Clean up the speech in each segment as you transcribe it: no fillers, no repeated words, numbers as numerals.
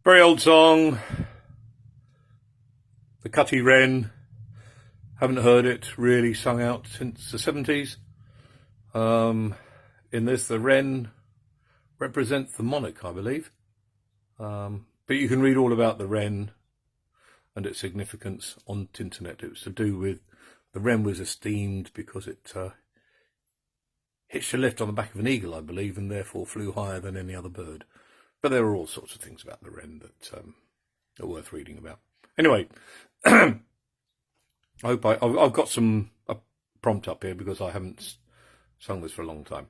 Very old song, the Cutty Wren. Haven't heard it really sung out since the 70s. In this, the wren represents the monarch, I believe. But you can read all about the wren and its significance on the internet. It was to do with the wren was esteemed because it hitched a lift on the back of an eagle, I believe, and therefore flew higher than any other bird. But there are all sorts of things about the wren that are worth reading about. Anyway, I've got a prompt up here because I haven't sung this for a long time.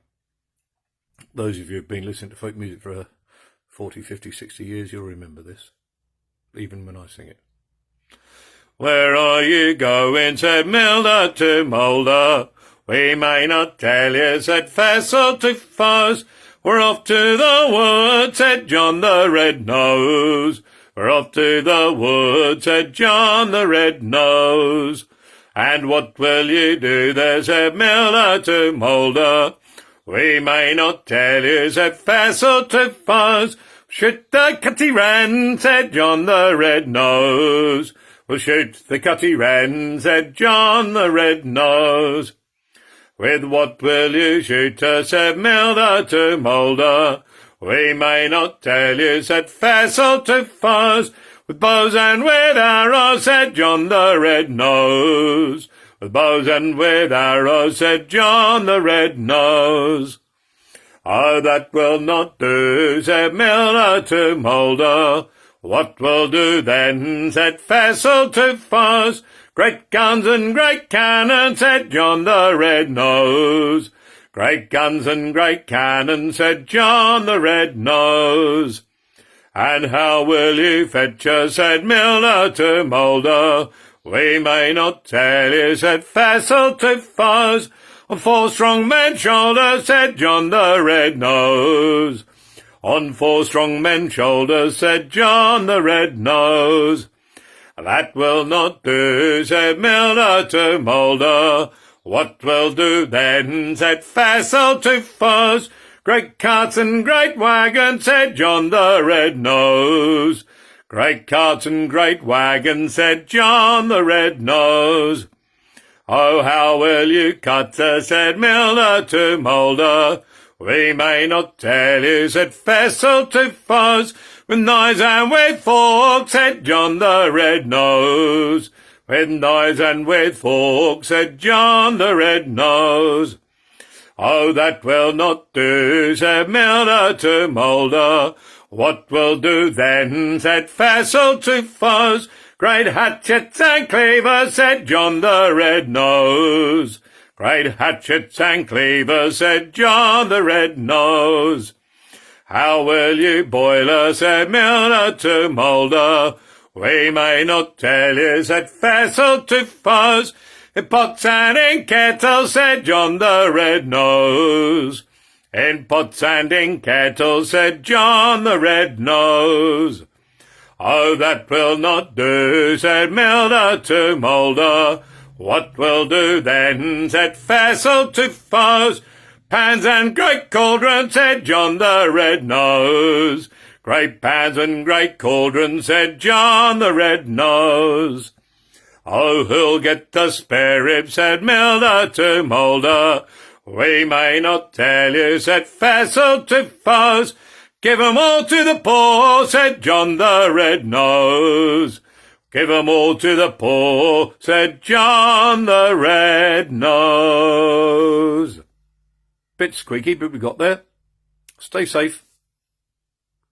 Those of you who've been listening to folk music for 40, 50, 60 years, you'll remember this, even when I sing it. Where are you going, said Milder to Moulder? We may not tell you, said Fessel to Foss. We're off to the wood, said John the Red-Nose. We're off to the wood, said John the Red-Nose. And what will you do there, said Milder to Moulder? We may not tell you, said Fessel to Foss. Shoot the Cutty Wren, said John the Red-Nose. We'll shoot the Cutty Wren, said John the Red-Nose. With what will you shoot her, said Milder to Moulder? We may not tell you, said Fessel to Foss. With bows and with arrows, said John the Red-Nose. With bows and with arrows, said John the Red-Nose. Oh, that will not do, said Milder to Moulder. What will do then, said Fessel to Foss. Great guns and great cannon, said John the Red-Nose. Great guns and great cannon, said John the Red-Nose. And how will you fetch her, said Milder to Moulder? We may not tell you, said Fessel to Foss. On 4 strong men's shoulders, said John the Red-Nose. On 4 strong men's shoulders, said John the Red-Nose. That will not do, said Milder to Moulder. What will do then, said Fessel to Foss. Great carts and great wagons, said John the Red-Nose. Great carts and great wagons, said John the Red-Nose. Oh, how will you cut her, said Milder to Moulder? We may not tell you, said Fessel to Foss. With knives and with forks, said John the Red-Nose. With knives and with forks, said John the Red-Nose. Oh, that will not do, said Milder to Moulder. What will do then, said Fessel to Foss. Great hatchets and cleavers, said John the Red-Nose. Great hatchets and cleavers, said John the Red-Nose. How will you boil her, said Milder to Moulder? We may not tell you, said Fessel to Foss. In pots and in kettles, said John the Red-Nose. In pots and in kettles, said John the Red-Nose. Oh, that will not do, said Milder to Moulder. What will do then, said Fessel to Foss. Pans and great cauldrons, said John the Red-Nose. Great pans and great cauldrons, said John the Red-Nose. Oh, who'll get the spare ribs, said Milder to Moulder? We may not tell you, said Fessel to Foss. Give 'em all to the poor, said John the Red-Nose. Give 'em all to the poor, said John the Red-Nose. Bit squeaky, but we got there. Stay safe.